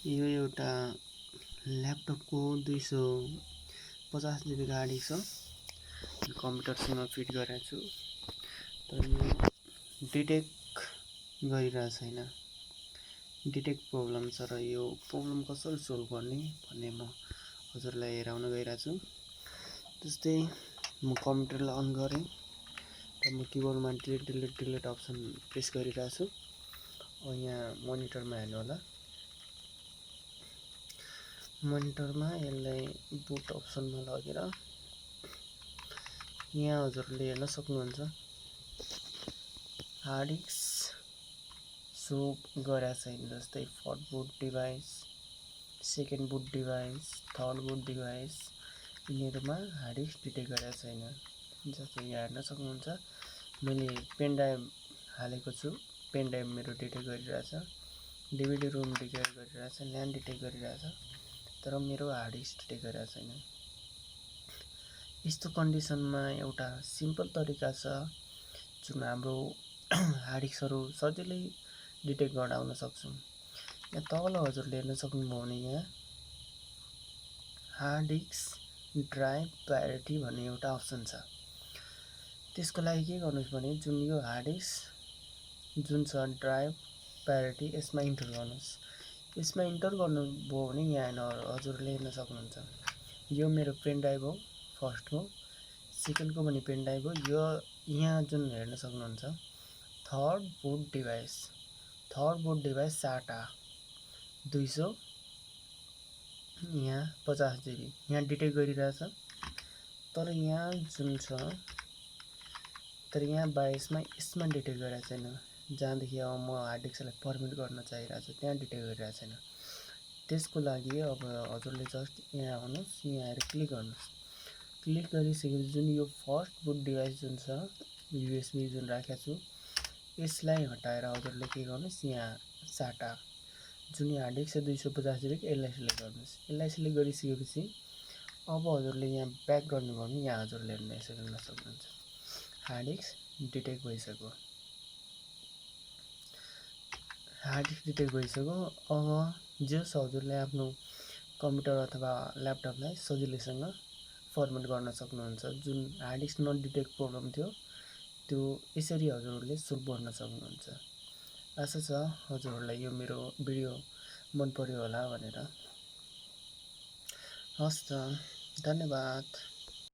यो एउटा ल्यापटपको 250 GB गाडी छ। कम्प्युटरसँग फिट गरेको छु, तर यो डिटेक्ट गरिरहेको छैन। डिटेक्ट प्रब्लम छ र यो प्रब्लम कसरी सोल्भ गर्ने भन्ने म हजुरलाई हेराउन गइरहेको छु। जस्तै म कम्प्युटरलाई अन गरेँ र म किबोर्डमा डिलिट अप्सन प्रेस गरिरहेको छु। यहाँ मोनिटरमा हेर्नु होला। मोनिटरमा यसलाई बुट अप्सनमा लगेर यहाँ हजुरले हेर्न सक्नुहुन्छ हार्डिस्क सो गरेको छैन। जस्तै first boot device, second boot device, third boot device यिनीहरूमा हार्डिस्क डिटेक्ट गरेको छैन। जस्तै यहाँ हेर्न सक्नुहुन्छ मैले पेन ड्राइभ हालेको छु, पेन ड्राइभ मेरो डिटेक्ट गरिरहेछ, डिभिडी रोम डिटेक्ट गरिरहेछ, ल्यान डिटेक्ट गरिरहेछ, तर मेरो हार्डिस्क डिटेक्ट गरेको छैन। यस्तो कन्डिसनमा एउटा सिम्पल तरिका छ जुन हाम्रो हार्डिस्कहरू सजिलै डिटेक्ट गराउन सक्छौँ। यहाँ तल हजुरले हेर्न सक्नुभयो भने यहाँ हार्डिस्क ड्राइभ प्रायोरिटी भन्ने एउटा अप्सन छ। त्यसको लागि के गर्नुहोस् भने जुन यो हार्डिस्क जुन छ ड्राइभ प्रायोरिटी यसमा इन्टर गर्नुहोस्। यसमा इन्टर गर्नुभयो भने यहाँ हजुरले हेर्न सक्नुहुन्छ यो मेरो पेन ड्राइभ हो, फर्स्टको, सेकेन्डको पनि पेन ड्राइभ हो। यो यहाँ जुन हेर्न सक्नुहुन्छ third boot device SATA 250 GB यहाँ डिटेक्ट गरिरहेछ, तर यहाँ जुन छ यहाँ बायोसमा यसमा डिटेक्ट गरेको छैन। जहाँदेखि अब म हार्डिस्कलाई फर्मेट गर्न चाहिरहेको छु त्यहाँ डिटेक्ट गरिरहेको छैन। त्यसको लागि अब हजुरले जस्ट यहाँ आउनुहोस्, यहाँ आएर क्लिक गर्नुहोस्। क्लिक गरिसकेपछि जुन यो फर्स्ट बुट डिभाइस जुन छ USB जुन राखेको छु यसलाई हटाएर हजुरले के गर्नुहोस्, यहाँ SATA जुन हार्डिस्क छ 250 GB यसलाई सिलेक्ट गर्नुहोस्। यसलाई सिलेक्ट गरिसकेपछि अब हजुरले यहाँ ब्याक गर्नुभयो भने यहाँ हजुरले हेर्न सक्नुहुन्छ हार्डिस्क डिटेक्ट भइसक्यो। अब जस हजुरले आफ्नो कम्प्युटर अथवा ल्यापटपलाई सजिलैसँग फर्मेट गर्न सक्नुहुन्छ। जुन हार्डिस्क नडिटेक्ट प्रब्लम थियो त्यो यसरी हजुरहरूले सोल्भ गर्न सक्नुहुन्छ। आशा छ हजुरहरूलाई यो मेरो भिडियो मन पर्यो होला भनेर। हस् त, धन्यवाद।